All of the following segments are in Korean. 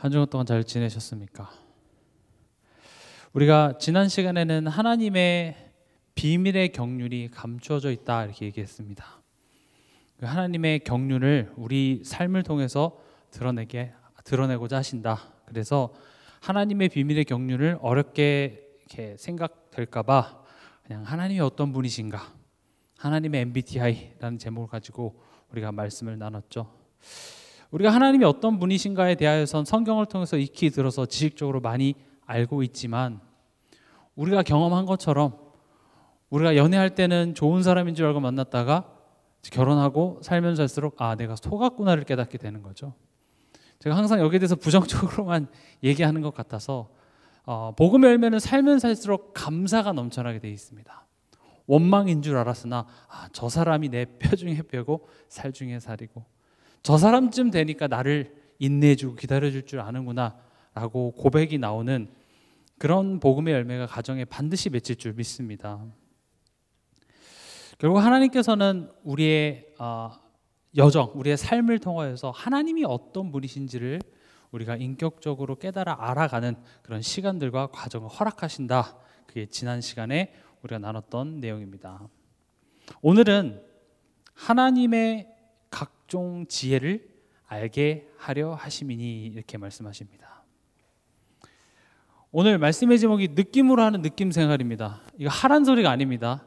한 주간 동안 잘 지내셨습니까? 우리가 지난 시간에는 하나님의 비밀의 경륜이 감추어져 있다 이렇게 얘기했습니다. 그 하나님의 경륜을 우리 삶을 통해서 드러내고자 하신다. 그래서 하나님의 비밀의 경륜을 어렵게 이렇게 생각될까봐 그냥 하나님이 어떤 분이신가, 하나님의 MBTI라는 제목을 가지고 우리가 말씀을 나눴죠. 우리가 하나님이 어떤 분이신가에 대하여선 성경을 통해서 익히 들어서 지식적으로 많이 알고 있지만, 우리가 경험한 것처럼 우리가 연애할 때는 좋은 사람인 줄 알고 만났다가 결혼하고 살면서 할수록 내가 속았구나를 깨닫게 되는 거죠. 제가 항상 여기에 대해서 부정적으로만 얘기하는 것 같아서 복음의 열매는 살면서 할수록 감사가 넘쳐나게 되어 있습니다. 원망인 줄 알았으나 저 사람이 내 뼈 중에 뼈고 살 중에 살이고, 저 사람쯤 되니까 나를 인내해주고 기다려줄 줄 아는구나 라고 고백이 나오는 그런 복음의 열매가 가정에 반드시 맺힐 줄 믿습니다. 결국 하나님께서는 우리의 여정, 우리의 삶을 통하여서 하나님이 어떤 분이신지를 우리가 인격적으로 깨달아 알아가는 그런 시간들과 과정을 허락하신다. 그게 지난 시간에 우리가 나눴던 내용입니다. 오늘은 하나님의 각종 지혜를 알게 하려 하심이니 이렇게 말씀하십니다. 오늘 말씀의 제목이 느낌으로 하는 느낌 생활입니다. 이거 하란 소리가 아닙니다.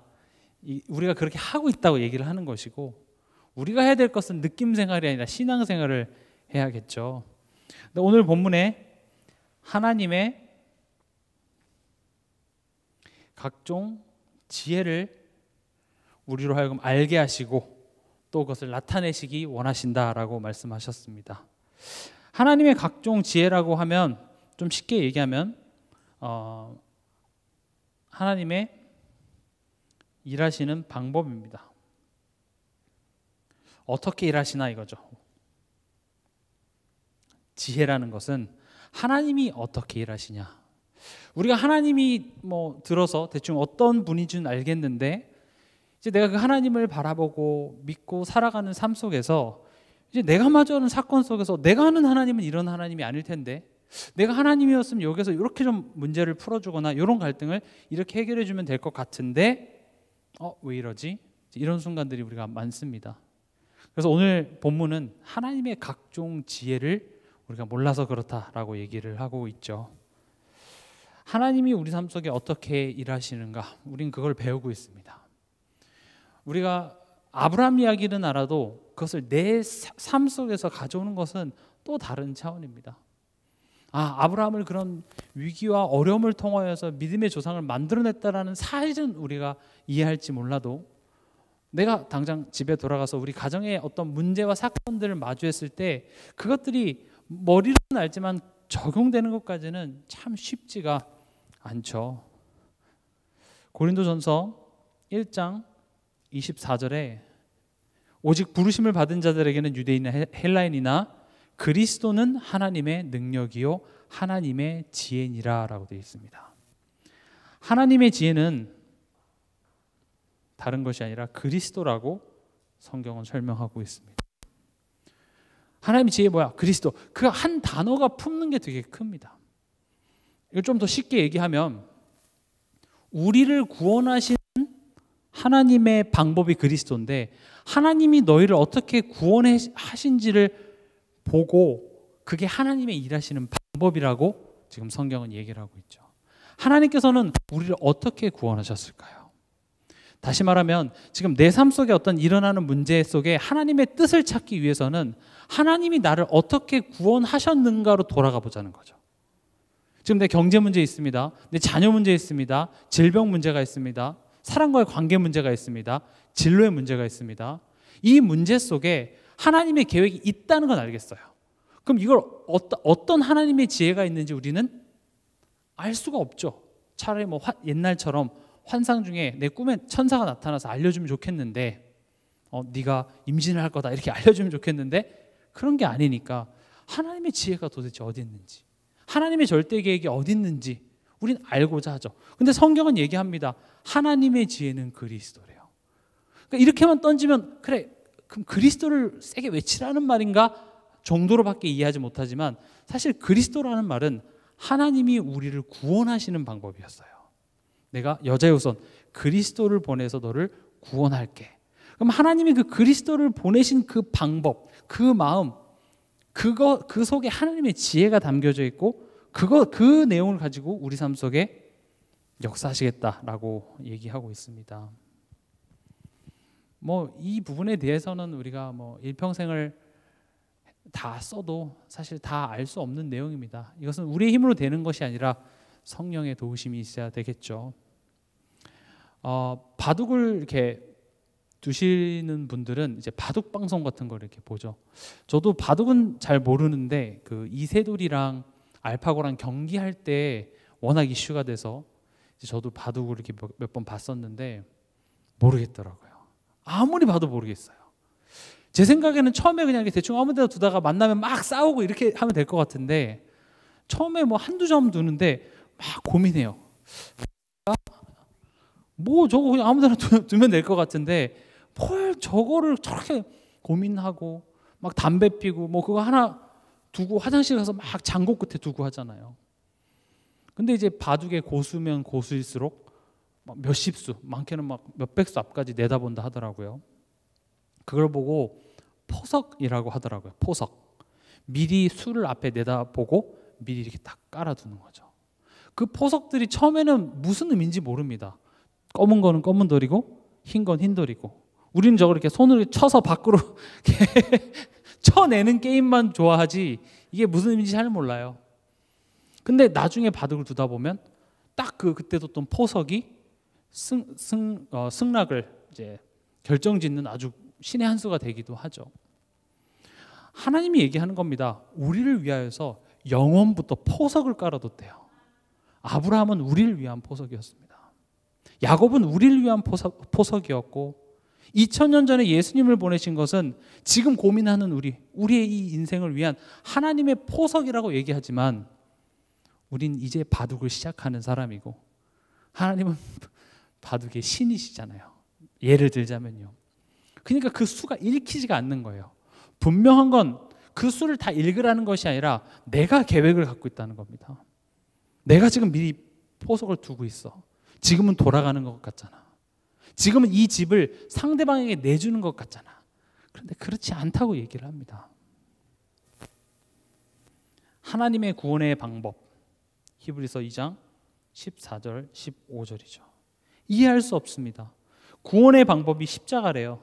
우리가 그렇게 하고 있다고 얘기를 하는 것이고, 우리가 해야 될 것은 느낌 생활이 아니라 신앙 생활을 해야겠죠. 근데 오늘 본문에 하나님의 각종 지혜를 우리로 하여금 알게 하시고 또 그것을 나타내시기 원하신다라고 말씀하셨습니다. 하나님의 각종 지혜라고 하면 좀 쉽게 얘기하면 하나님의 일하시는 방법입니다. 어떻게 일하시나 이거죠. 지혜라는 것은 하나님이 어떻게 일하시냐. 우리가 하나님이 들어서 대충 어떤 분인지는 알겠는데, 이제 내가 그 하나님을 바라보고 믿고 살아가는 삶 속에서 이제 내가 마주하는 사건 속에서 내가 아는 하나님은 이런 하나님이 아닐 텐데, 내가 하나님이었으면 여기서 이렇게 좀 문제를 풀어주거나 이런 갈등을 이렇게 해결해 주면 될 것 같은데 왜 이러지? 이런 순간들이 우리가 많습니다. 그래서 오늘 본문은 하나님의 각종 지혜를 우리가 몰라서 그렇다라고 얘기를 하고 있죠. 하나님이 우리 삶 속에 어떻게 일하시는가, 우린 그걸 배우고 있습니다. 우리가 아브라함 이야기는 알아도 그것을 내 삶 속에서 가져오는 것은 또 다른 차원입니다. 아브라함을 그런 위기와 어려움을 통하여서 믿음의 조상을 만들어냈다라는 사실은 우리가 이해할지 몰라도, 내가 당장 집에 돌아가서 우리 가정의 어떤 문제와 사건들을 마주했을 때 그것들이 머리로는 알지만 적용되는 것까지는 참 쉽지가 않죠. 고린도전서 1장 24절에 오직 부르심을 받은 자들에게는 유대인이나 헬라인이나 그리스도는 하나님의 능력이요 하나님의 지혜니라 라고 되어 있습니다. 하나님의 지혜는 다른 것이 아니라 그리스도라고 성경은 설명하고 있습니다. 하나님의 지혜 뭐야? 그리스도. 그 한 단어가 품는 게 되게 큽니다. 이걸 좀 더 쉽게 얘기하면, 우리를 구원하신 하나님의 방법이 그리스도인데, 하나님이 너희를 어떻게 구원하신지를 보고 그게 하나님의 일하시는 방법이라고 지금 성경은 얘기를 하고 있죠. 하나님께서는 우리를 어떻게 구원하셨을까요? 다시 말하면 지금 내 삶 속에 어떤 일어나는 문제 속에 하나님의 뜻을 찾기 위해서는 하나님이 나를 어떻게 구원하셨는가로 돌아가 보자는 거죠. 지금 내 경제 문제 있습니다. 내 자녀 문제 있습니다. 질병 문제가 있습니다. 사람과의 관계 문제가 있습니다. 진로의 문제가 있습니다. 이 문제 속에 하나님의 계획이 있다는 건 알겠어요. 그럼 이걸 어떤 하나님의 지혜가 있는지 우리는 알 수가 없죠. 차라리 옛날처럼 환상 중에 내 꿈에 천사가 나타나서 알려주면 좋겠는데, 네가 임신을 할 거다 이렇게 알려주면 좋겠는데, 그런 게 아니니까 하나님의 지혜가 도대체 어디 있는지, 하나님의 절대 계획이 어디 있는지 우린 알고자 하죠. 근데 성경은 얘기합니다. 하나님의 지혜는 그리스도래요. 그러니까 이렇게만 던지면 그래, 그럼 그리스도를 세게 외치라는 말인가? 정도로밖에 이해하지 못하지만 사실 그리스도라는 말은 하나님이 우리를 구원하시는 방법이었어요. 내가 여자의 후손 그리스도를 보내서 너를 구원할게. 그럼 하나님이 그 그리스도를 보내신 그 방법, 그 마음, 그 속에 하나님의 지혜가 담겨져 있고 그 내용을 가지고 우리 삶 속에 역사하시겠다라고 얘기하고 있습니다. 이 부분에 대해서는 우리가 일평생을 다 써도 사실 다 알 수 없는 내용입니다. 이것은 우리의 힘으로 되는 것이 아니라 성령의 도우심이 있어야 되겠죠. 바둑을 이렇게 두시는 분들은 이제 바둑 방송 같은 걸 이렇게 보죠. 저도 바둑은 잘 모르는데 그 이세돌이랑 알파고랑 경기할 때 워낙 이슈가 돼서 이제 저도 바둑을 이렇게 몇 번 봤었는데 모르겠더라고요. 아무리 봐도 모르겠어요. 제 생각에는 처음에 그냥 대충 아무 데나 두다가 만나면 막 싸우고 이렇게 하면 될 것 같은데 처음에 한두 점 두는데 막 고민해요. 저거 그냥 아무 데나 두면 될 것 같은데 뭘 저거를 저렇게 고민하고 막 담배 피고 그거 하나 두고 화장실 가서 막 장고 끝에 두고 하잖아요. 근데 이제 바둑의 고수면 고수일수록 막 몇십 수, 많게는 막 몇백 수 앞까지 내다본다 하더라고요. 그걸 보고 포석이라고 하더라고요. 포석. 미리 수를 앞에 내다보고 미리 이렇게 딱 깔아두는 거죠. 그 포석들이 처음에는 무슨 의미인지 모릅니다. 검은 거는 검은 돌이고 흰 건 흰 돌이고 우리는 저걸 이렇게 손으로 쳐서 밖으로 쳐내는 게임만 좋아하지 이게 무슨 의미인지 잘 몰라요. 근데 나중에 바둑을 두다 보면 딱 그때 뒀던 포석이 승락을 이제 결정짓는 아주 신의 한 수가 되기도 하죠. 하나님이 얘기하는 겁니다. 우리를 위하여서 영원부터 포석을 깔아뒀대요. 아브라함은 우리를 위한 포석이었습니다. 야곱은 우리를 위한 포석이었고 2000년 전에 예수님을 보내신 것은 지금 고민하는 우리의 이 인생을 위한 하나님의 포석이라고 얘기하지만 우린 이제 바둑을 시작하는 사람이고 하나님은 바둑의 신이시잖아요. 예를 들자면요. 그러니까 그 수가 읽히지가 않는 거예요. 분명한 건 그 수를 다 읽으라는 것이 아니라 내가 계획을 갖고 있다는 겁니다. 내가 지금 미리 포석을 두고 있어. 지금은 돌아가는 것 같잖아. 지금은 이 집을 상대방에게 내주는 것 같잖아. 그런데 그렇지 않다고 얘기를 합니다. 하나님의 구원의 방법, 히브리서 2장 14절 15절이죠. 이해할 수 없습니다. 구원의 방법이 십자가래요.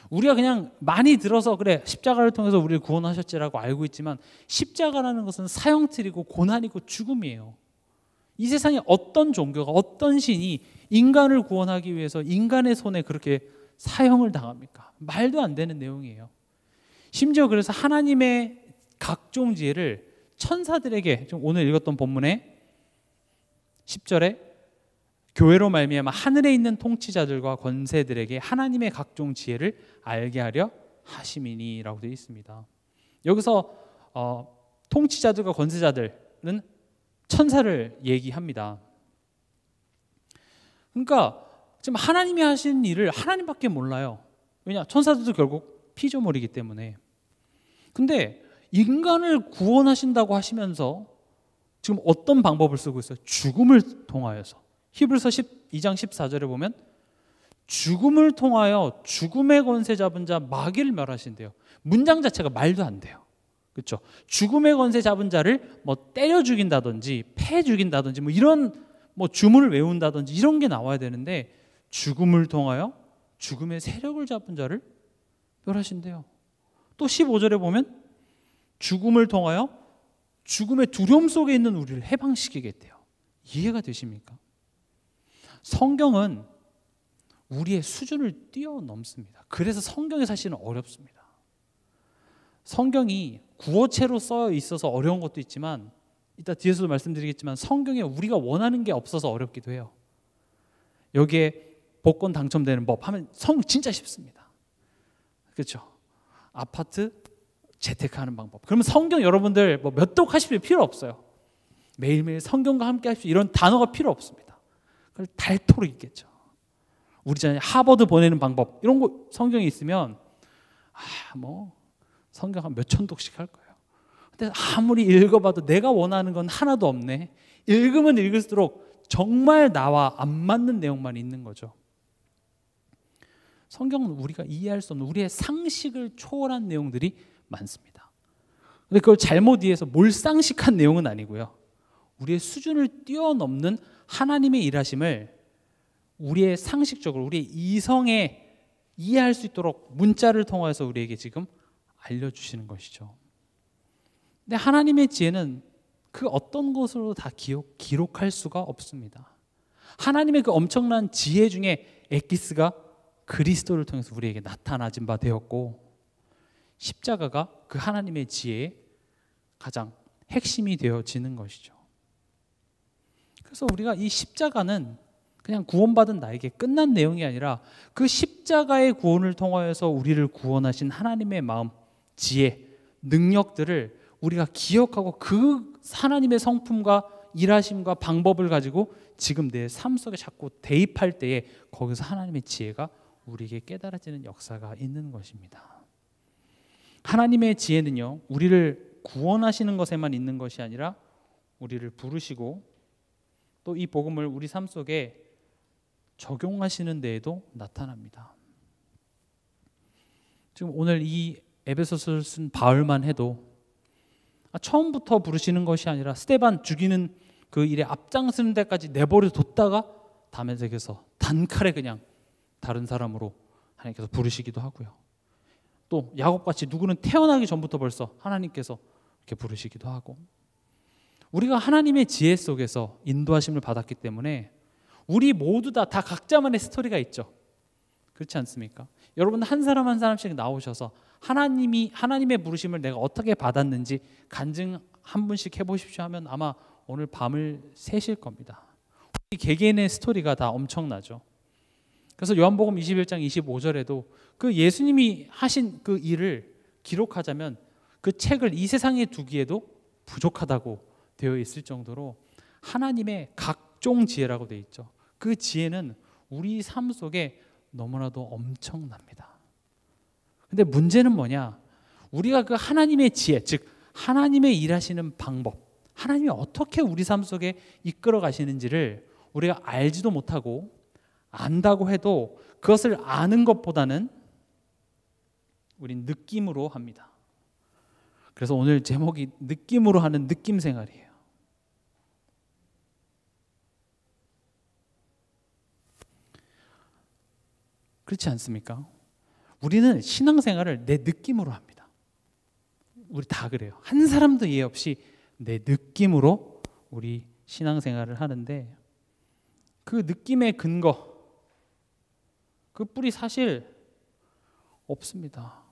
우리가 그냥 많이 들어서 그래 십자가를 통해서 우리를 구원하셨지라고 알고 있지만 십자가라는 것은 사형틀이고 고난이고 죽음이에요. 이 세상에 어떤 종교가 어떤 신이 인간을 구원하기 위해서 인간의 손에 그렇게 사형을 당합니까? 말도 안 되는 내용이에요. 심지어 그래서 하나님의 각종 지혜를 천사들에게 오늘 읽었던 본문에 10절에 교회로 말미암아 하늘에 있는 통치자들과 권세들에게 하나님의 각종 지혜를 알게 하려 하심이니라고 되어 있습니다. 여기서 통치자들과 권세자들은 천사를 얘기합니다. 그러니까 지금 하나님이 하신 일을 하나님밖에 몰라요. 왜냐? 천사들도 결국 피조물이기 때문에. 근데 인간을 구원하신다고 하시면서 지금 어떤 방법을 쓰고 있어요? 죽음을 통하여서. 히브리서 2장 14절에 보면 죽음을 통하여 죽음의 권세 잡은 자 마귀를 멸하신대요. 문장 자체가 말도 안 돼요. 그렇죠? 죽음의 권세 잡은 자를 때려 죽인다든지 패 죽인다든지 이런 주문을 외운다든지 이런 게 나와야 되는데 죽음을 통하여 죽음의 세력을 잡은 자를 멸하신대요. 또 15절에 보면 죽음을 통하여 죽음의 두려움 속에 있는 우리를 해방시키겠대요. 이해가 되십니까? 성경은 우리의 수준을 뛰어넘습니다. 그래서 성경이 사실은 어렵습니다. 성경이 구어체로 써 있어서 어려운 것도 있지만 이따 뒤에서도 말씀드리겠지만 성경에 우리가 원하는 게 없어서 어렵기도 해요. 여기에 복권 당첨되는 법 하면 진짜 쉽습니다. 그렇죠? 아파트 재테크하는 방법. 그러면 성경 여러분들 몇 독 하실 필요 없어요. 매일매일 성경과 함께 하십시오. 이런 단어가 필요 없습니다. 그걸 닳도록 있겠죠. 우리 자녀 하버드 보내는 방법 이런 거 성경에 있으면 성경 한 몇천 독씩 할 거예요. 근데 아무리 읽어봐도 내가 원하는 건 하나도 없네. 읽으면 읽을수록 정말 나와 안 맞는 내용만 있는 거죠. 성경은 우리가 이해할 수 없는 우리의 상식을 초월한 내용들이 많습니다. 근데 그걸 잘못 이해해서 몰상식한 내용은 아니고요. 우리의 수준을 뛰어넘는 하나님의 일하심을 우리의 상식적으로 우리의 이성에 이해할 수 있도록 문자를 통해서 우리에게 지금 알려주시는 것이죠. 근데 하나님의 지혜는 그 어떤 것으로 다 기록할 수가 없습니다. 하나님의 그 엄청난 지혜 중에 엑기스가 그리스도를 통해서 우리에게 나타나진 바 되었고, 십자가가 그 하나님의 지혜의 가장 핵심이 되어지는 것이죠. 그래서 우리가 이 십자가는 그냥 구원받은 나에게 끝난 내용이 아니라 그 십자가의 구원을 통하여서 우리를 구원하신 하나님의 마음, 지혜, 능력들을 우리가 기억하고 그 하나님의 성품과 일하심과 방법을 가지고 지금 내 삶 속에 자꾸 대입할 때에 거기서 하나님의 지혜가 우리에게 깨달아지는 역사가 있는 것입니다. 하나님의 지혜는요, 우리를 구원하시는 것에만 있는 것이 아니라 우리를 부르시고 또 이 복음을 우리 삶 속에 적용하시는 데에도 나타납니다. 지금 오늘 이 에베소서를 쓴 바울만 해도 처음부터 부르시는 것이 아니라 스데반 죽이는 그 일에 앞장서는 데까지 내버려 뒀다가 다메섹에서 단칼에 그냥 다른 사람으로 하나님께서 부르시기도 하고요. 또 야곱같이 누구는 태어나기 전부터 벌써 하나님께서 이렇게 부르시기도 하고, 우리가 하나님의 지혜 속에서 인도하심을 받았기 때문에 우리 모두 다 각자만의 스토리가 있죠. 그렇지 않습니까? 여러분 한 사람 한 사람씩 나오셔서 하나님의 부르심을 내가 어떻게 받았는지 간증 한 분씩 해보십시오 하면 아마 오늘 밤을 새실 겁니다. 우리 개개인의 스토리가 다 엄청나죠. 그래서 요한복음 21장 25절에도 그 예수님이 하신 그 일을 기록하자면 그 책을 이 세상에 두기에도 부족하다고 되어 있을 정도로 하나님의 각종 지혜라고 되어 있죠. 그 지혜는 우리 삶 속에 너무나도 엄청납니다. 근데 문제는 뭐냐? 우리가 그 하나님의 지혜, 즉 하나님의 일하시는 방법, 하나님이 어떻게 우리 삶 속에 이끌어 가시는지를 우리가 알지도 못하고 안다고 해도 그것을 아는 것보다는 우린 느낌으로 합니다. 그래서 오늘 제목이 느낌으로 하는 느낌 생활이에요. 그렇지 않습니까? 우리는 신앙생활을 내 느낌으로 합니다. 우리 다 그래요. 한 사람도 예외 없이 내 느낌으로 우리 신앙생활을 하는데 그 느낌의 근거, 그 뿔이 사실 없습니다.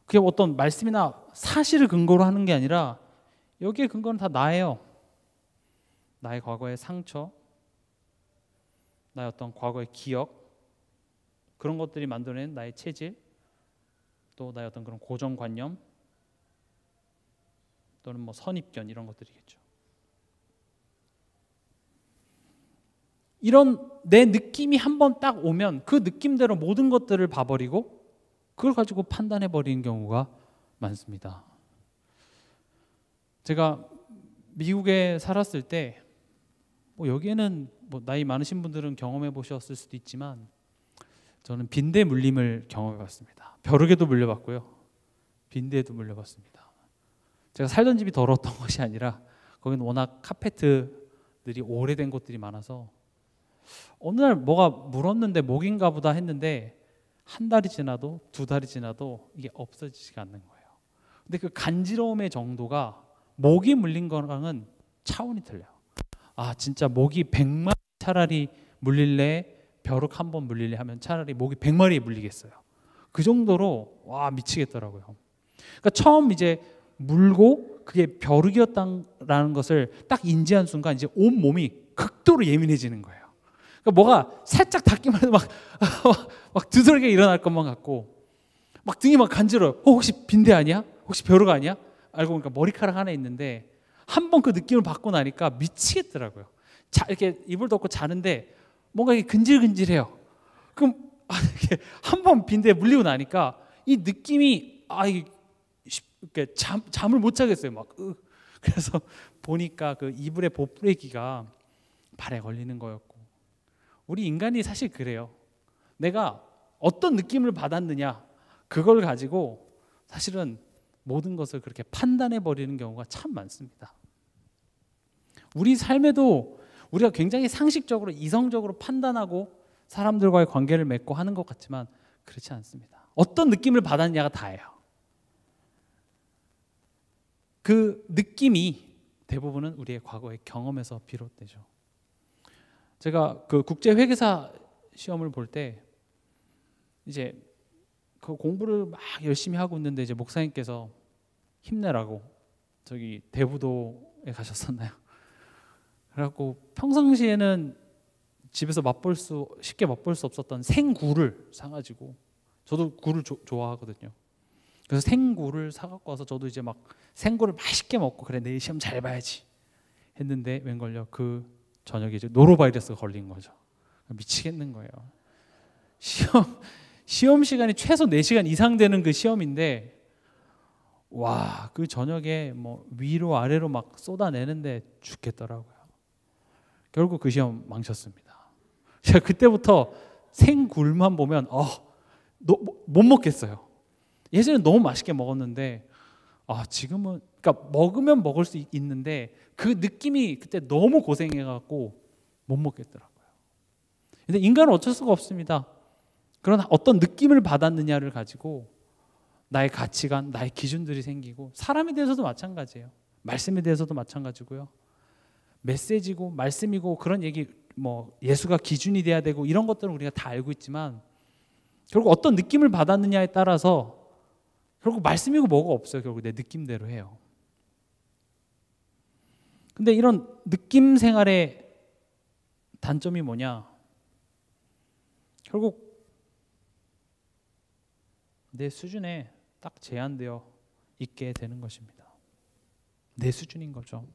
그게 어떤 말씀이나 사실을 근거로 하는 게 아니라 여기에 근거는 다 나예요. 나의 과거의 상처, 나의 어떤 과거의 기억, 그런 것들이 만들어낸 나의 체질, 또 나의 어떤 그런 고정관념, 또는 뭐 선입견 이런 것들이겠죠. 이런 내 느낌이 한번 딱 오면 그 느낌대로 모든 것들을 봐버리고 그걸 가지고 판단해버리는 경우가 많습니다. 제가 미국에 살았을 때 뭐 여기에는 뭐 나이 많으신 분들은 경험해 보셨을 수도 있지만 저는 빈대 물림을 경험해 봤습니다. 벼룩에도 물려봤고요. 빈대에도 물려봤습니다. 제가 살던 집이 더러웠던 것이 아니라 거기는 워낙 카페트들이 오래된 곳들이 많아서 어느 날 뭐가 물었는데 목인가 보다 했는데 한 달이 지나도 두 달이 지나도 이게 없어지지가 않는 거예요. 근데 그 간지러움의 정도가 모기 물린 거랑은 차원이 틀려요. 아 진짜 모기 100마리 차라리 물릴래 벼룩 한 번 물릴래 하면 차라리 모기 100마리에 물리겠어요. 그 정도로 와 미치겠더라고요. 그러니까 처음 이제 물고 그게 벼룩이었다라는 것을 딱 인지한 순간 이제 온 몸이 극도로 예민해지는 거예요. 그러니까 뭐가 살짝 닿기만 해도 막 두드러기가 일어날 것만 같고 막 등이 막 간지러워요. 혹시 빈대 아니야? 혹시 벼룩 아니야? 알고 보니까 머리카락 하나 있는데 한 번 그 느낌을 받고 나니까 미치겠더라고요. 자, 이렇게 이불 덮고 자는데 뭔가 이게 근질근질해요. 그럼 이렇게 한 번 빈대에 물리고 나니까 이 느낌이 이게 이렇게 잠을 못 자겠어요. 막 그래서 보니까 그 이불의 보풀레기가 발에 걸리는 거였고, 우리 인간이 사실 그래요. 내가 어떤 느낌을 받았느냐, 그걸 가지고 사실은 모든 것을 그렇게 판단해 버리는 경우가 참 많습니다. 우리 삶에도 우리가 굉장히 상식적으로 이성적으로 판단하고 사람들과의 관계를 맺고 하는 것 같지만 그렇지 않습니다. 어떤 느낌을 받았냐가 다예요. 그 느낌이 대부분은 우리의 과거의 경험에서 비롯되죠. 제가 그 국제회계사 시험을 볼 때 이제 그 공부를 막 열심히 하고 있는데 이제 목사님께서 힘내라고 저기 대부도에 가셨었나요? 그래갖고 평상시에는 집에서 쉽게 맛볼 수 없었던 생굴을 사가지고, 저도 굴을 좋아하거든요. 그래서 생굴을 사갖고 와서 저도 이제 막 생굴을 맛있게 먹고, 그래 내일 시험 잘 봐야지 했는데 웬걸요, 그 저녁에 이제 노로바이러스가 걸린 거죠. 미치겠는 거예요. 시험 시간이 최소 4시간 이상 되는 그 시험인데, 와, 그 저녁에 뭐 위로 아래로 막 쏟아내는데 죽겠더라고요. 결국 그 시험 망쳤습니다. 제가 그때부터 생굴만 보면 못 먹겠어요. 예전에 너무 맛있게 먹었는데 지금은, 그러니까 먹으면 먹을 수 있는데 그 느낌이 그때 너무 고생해갖고 못 먹겠더라고요. 근데 인간은 어쩔 수가 없습니다. 그런 어떤 느낌을 받았느냐를 가지고 나의 가치관, 나의 기준들이 생기고, 사람에 대해서도 마찬가지예요. 말씀에 대해서도 마찬가지고요. 메시지고 말씀이고 그런 얘기, 뭐 예수가 기준이 돼야 되고 이런 것들은 우리가 다 알고 있지만, 결국 어떤 느낌을 받았느냐에 따라서 결국 말씀이고 뭐가 없어요. 결국 내 느낌대로 해요. 근데 이런 느낌 생활의 단점이 뭐냐? 결국 내 수준에 딱 제한되어 있게 되는 것입니다. 내 수준인 거죠.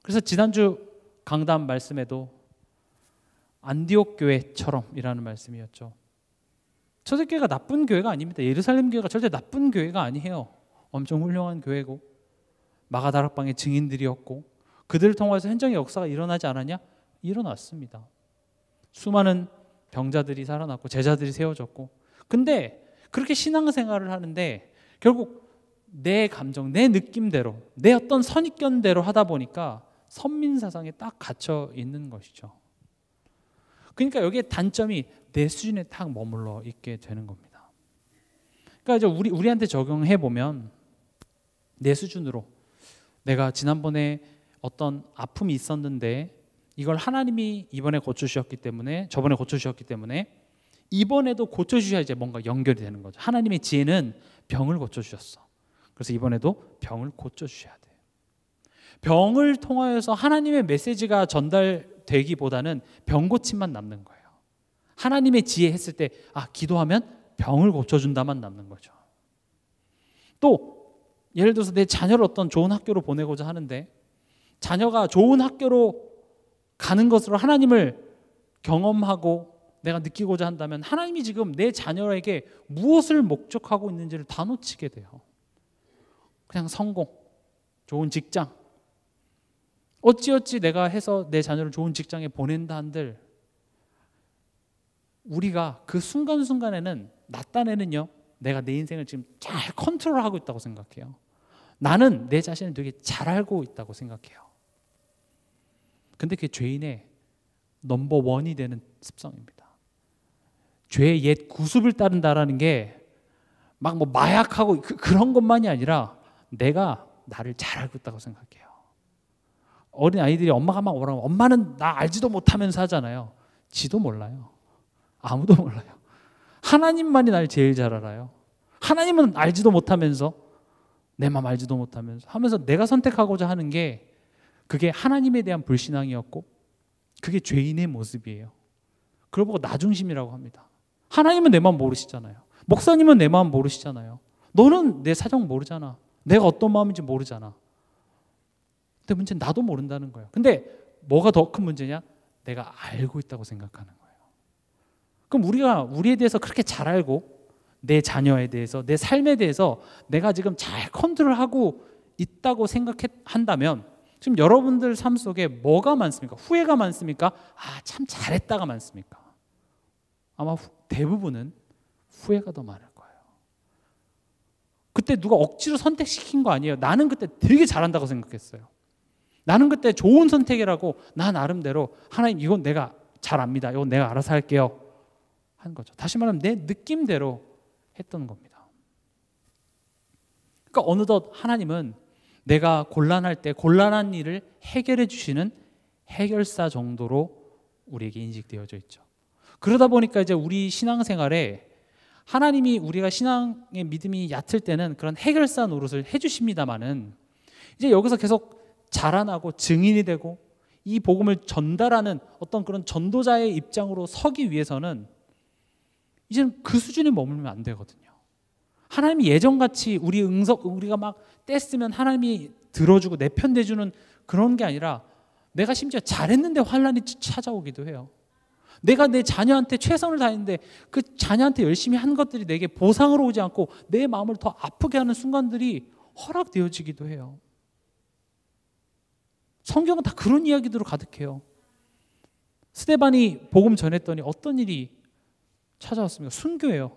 그래서 지난주 강단 말씀에도 안디옥 교회처럼이라는 말씀이었죠. 초대교회가 나쁜 교회가 아닙니다. 예루살렘 교회가 절대 나쁜 교회가 아니에요. 엄청 훌륭한 교회고, 마가다락방의 증인들이었고, 그들을 통해서 현장의 역사가 일어나지 않았냐? 일어났습니다. 수많은 병자들이 살아났고 제자들이 세워졌고, 근데 그렇게 신앙생활을 하는데 결국 내 감정, 내 느낌대로, 내 어떤 선입견대로 하다 보니까 선민사상에 딱 갇혀 있는 것이죠. 그러니까 여기에 단점이 내 수준에 딱 머물러 있게 되는 겁니다. 그러니까 이제 우리한테 적용해 보면, 내 수준으로 내가 지난번에 어떤 아픔이 있었는데 이걸 하나님이 이번에 고쳐주셨기 때문에, 저번에 고쳐주셨기 때문에 이번에도 고쳐주셔야 이제 뭔가 연결이 되는 거죠. 하나님의 지혜는 병을 고쳐주셨어. 그래서 이번에도 병을 고쳐주셔야 돼요. 병을 통하여서 하나님의 메시지가 전달되기보다는 병 고침만 남는 거예요. 하나님의 지혜 했을 때 기도하면 병을 고쳐준다만 남는 거죠. 또 예를 들어서 내 자녀를 어떤 좋은 학교로 보내고자 하는데, 자녀가 좋은 학교로 가는 것으로 하나님을 경험하고 내가 느끼고자 한다면, 하나님이 지금 내 자녀에게 무엇을 목적하고 있는지를 다 놓치게 돼요. 그냥 성공, 좋은 직장, 어찌어찌 내가 해서 내 자녀를 좋은 직장에 보낸다 한들, 우리가 그 순간순간에는, 나 딴에는요, 내가 내 인생을 지금 잘 컨트롤하고 있다고 생각해요. 나는 내 자신을 되게 잘 알고 있다고 생각해요. 근데 그게 죄인의 넘버원이 되는 습성입니다. 죄의 옛 구습을 따른다라는 게 막 뭐 마약하고 그런 것만이 아니라 내가 나를 잘 알고 있다고 생각해요. 어린 아이들이 엄마가 막 오라고, 엄마는 나 알지도 못하면서 하잖아요. 지도 몰라요. 아무도 몰라요. 하나님만이 날 제일 잘 알아요. 하나님은 알지도 못하면서, 내 마음 알지도 못하면서 하면서 내가 선택하고자 하는 게, 그게 하나님에 대한 불신앙이었고 그게 죄인의 모습이에요. 그걸 보고 나 중심이라고 합니다. 하나님은 내 마음 모르시잖아요. 목사님은 내 마음 모르시잖아요. 너는 내 사정 모르잖아. 내가 어떤 마음인지 모르잖아. 근데 문제는 나도 모른다는 거예요. 근데 뭐가 더 큰 문제냐? 내가 알고 있다고 생각하는 거예요. 그럼 우리가 우리에 대해서 그렇게 잘 알고 내 자녀에 대해서, 내 삶에 대해서 내가 지금 잘 컨트롤하고 있다고 생각한다면 지금 여러분들 삶 속에 뭐가 많습니까? 후회가 많습니까? 아, 참 잘했다가 많습니까? 아마 대부분은 후회가 더 많을 거예요. 그때 누가 억지로 선택시킨 거 아니에요. 나는 그때 되게 잘한다고 생각했어요. 나는 그때 좋은 선택이라고 나 나름대로 하나님 이건 내가 잘 압니다. 이건 내가 알아서 할게요. 한 거죠. 다시 말하면 내 느낌대로 했던 겁니다. 그러니까 어느덧 하나님은 내가 곤란할 때 곤란한 일을 해결해 주시는 해결사 정도로 우리에게 인식되어져 있죠. 그러다 보니까 이제 우리 신앙생활에 하나님이 우리가 신앙의 믿음이 얕을 때는 그런 해결사 노릇을 해주십니다마는 이제 여기서 계속 자라나고 증인이 되고 이 복음을 전달하는 어떤 그런 전도자의 입장으로 서기 위해서는 이제는 그 수준에 머물면 안 되거든요. 하나님이 예전같이 우리가 막 떼쓰면 하나님이 들어주고 내 편 대주는 그런 게 아니라 내가 심지어 잘했는데 환란이 찾아오기도 해요. 내가 내 자녀한테 최선을 다했는데 그 자녀한테 열심히 한 것들이 내게 보상으로 오지 않고 내 마음을 더 아프게 하는 순간들이 허락되어지기도 해요. 성경은 다 그런 이야기들로 가득해요. 스데반이 복음 전했더니 어떤 일이 찾아왔습니까? 순교예요.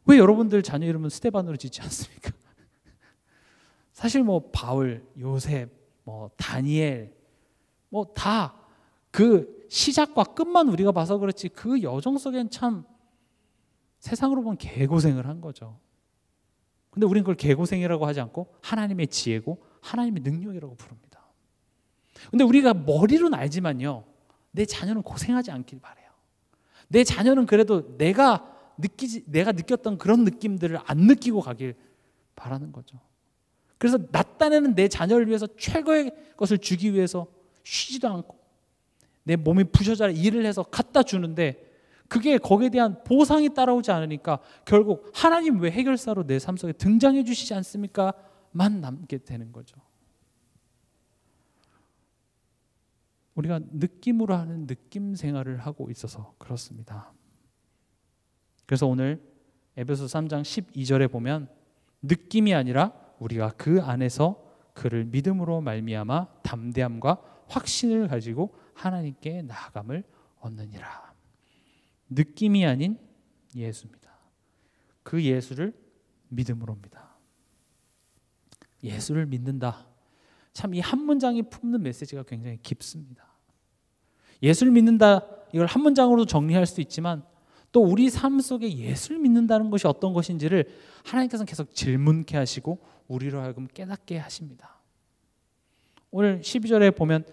왜 여러분들 자녀 이름은 스데반으로 짓지 않습니까? 사실 뭐 바울, 요셉, 뭐 다니엘 뭐 다 그 시작과 끝만 우리가 봐서 그렇지 그 여정 속엔 참 세상으로 보면 개고생을 한 거죠. 근데 우리는 그걸 개고생이라고 하지 않고 하나님의 지혜고 하나님의 능력이라고 부릅니다. 근데 우리가 머리로는 알지만요, 내 자녀는 고생하지 않길 바래요. 내 자녀는 그래도 내가 느꼈던 그런 느낌들을 안 느끼고 가길 바라는 거죠. 그래서 나 딴에는 내 자녀를 위해서 최고의 것을 주기 위해서 쉬지도 않고 내 몸이 부셔져라 일을 해서 갖다 주는데 그게 거기에 대한 보상이 따라오지 않으니까 결국 하나님 왜 해결사로 내 삶 속에 등장해 주시지 않습니까? 만 남게 되는 거죠. 우리가 느낌으로 하는 느낌 생활을 하고 있어서 그렇습니다. 그래서 오늘 에베소 3장 12절에 보면 느낌이 아니라 우리가 그 안에서 그를 믿음으로 말미암아 담대함과 확신을 가지고 하나님께 나아감을 얻느니라. 느낌이 아닌 예수입니다. 그 예수를 믿음으로입니다. 예수를 믿는다. 참 이 한 문장이 품는 메시지가 굉장히 깊습니다. 예수를 믿는다 이걸 한 문장으로도 정리할 수 있지만 또 우리 삶 속에 예수를 믿는다는 것이 어떤 것인지를 하나님께서는 계속 질문케 하시고 우리로 하여금 깨닫게 하십니다. 오늘 12절에 보면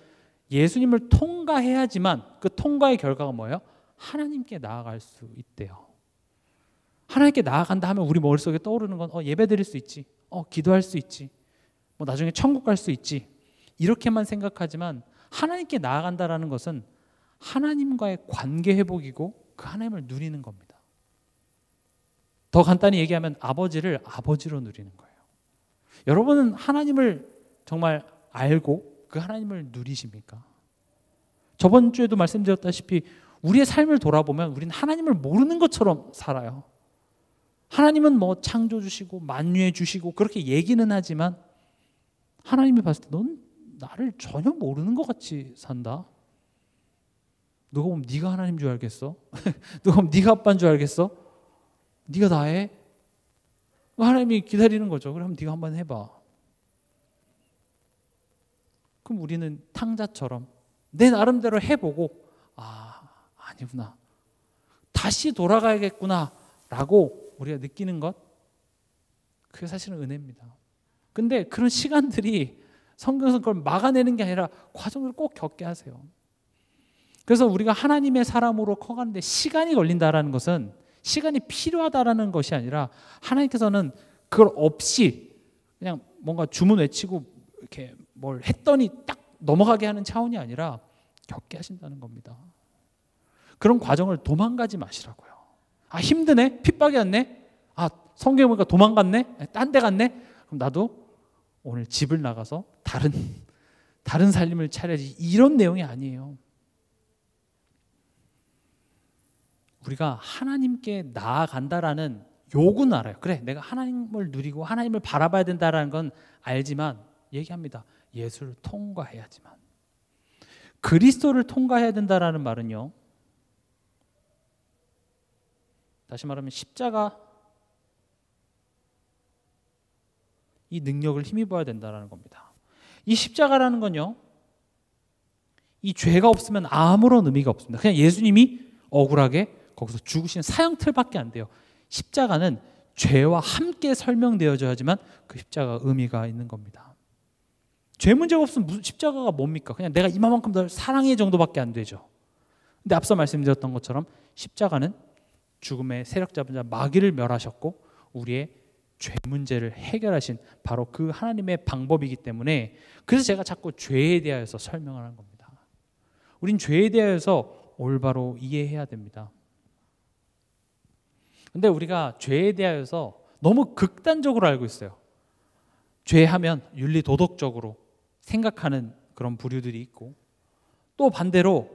예수님을 통과해야지만 그 통과의 결과가 뭐예요? 하나님께 나아갈 수 있대요. 하나님께 나아간다 하면 우리 머릿속에 떠오르는 건 예배 드릴 수 있지, 기도할 수 있지, 뭐 나중에 천국 갈 수 있지, 이렇게만 생각하지만 하나님께 나아간다라는 것은 하나님과의 관계 회복이고 그 하나님을 누리는 겁니다. 더 간단히 얘기하면 아버지를 아버지로 누리는 거예요. 여러분은 하나님을 정말 알고 그 하나님을 누리십니까? 저번 주에도 말씀드렸다시피 우리의 삶을 돌아보면 우리는 하나님을 모르는 것처럼 살아요. 하나님은 뭐 창조 주시고 만유해 주시고 그렇게 얘기는 하지만 하나님이 봤을 때 넌 나를 전혀 모르는 것 같이 산다. 누가 보면 네가 하나님인 줄 알겠어? 누가 보면 네가 아빠인 줄 알겠어? 네가 다 해? 하나님이 기다리는 거죠. 그럼 네가 한번 해봐. 그럼 우리는 탕자처럼 내 나름대로 해보고 아니구나, 다시 돌아가야겠구나 라고 우리가 느끼는 것, 그게 사실은 은혜입니다. 근데 그런 시간들이 성경에서 그걸 막아내는 게 아니라 과정을 꼭 겪게 하세요. 그래서 우리가 하나님의 사람으로 커가는데 시간이 걸린다라는 것은 시간이 필요하다라는 것이 아니라 하나님께서는 그걸 없이 그냥 뭔가 주문 외치고 이렇게 뭘 했더니 딱 넘어가게 하는 차원이 아니라 겪게 하신다는 겁니다. 그런 과정을 도망가지 마시라고요. 힘드네? 핍박이 왔네? 성경에 보니까 도망갔네? 딴 데 갔네? 그럼 나도 오늘 집을 나가서 다른 삶을 차려야지, 이런 내용이 아니에요. 우리가 하나님께 나아간다라는 요구는 알아요. 그래, 내가 하나님을 누리고 하나님을 바라봐야 된다는 건 알지만 얘기합니다. 예수를 통과해야지만. 그리스도를 통과해야 된다라는 말은요, 다시 말하면 십자가 이 능력을 힘입어야 된다는 겁니다. 이 십자가라는 건요, 이 죄가 없으면 아무런 의미가 없습니다. 그냥 예수님이 억울하게 거기서 죽으신 사형틀밖에 안 돼요. 십자가는 죄와 함께 설명되어져야지만 그 십자가가 의미가 있는 겁니다. 죄 문제가 없으면 무슨 십자가가 뭡니까? 그냥 내가 이만큼 더 사랑해 정도밖에 안 되죠. 근데 앞서 말씀드렸던 것처럼 십자가는 죽음의 세력 잡은 자 마귀를 멸하셨고 우리의 죄 문제를 해결하신 바로 그 하나님의 방법이기 때문에, 그래서 제가 자꾸 죄에 대하여서 설명을 하는 겁니다. 우린 죄에 대하여서 올바로 이해해야 됩니다. 근데 우리가 죄에 대하여서 너무 극단적으로 알고 있어요. 죄하면 윤리 도덕적으로 생각하는 그런 부류들이 있고, 또 반대로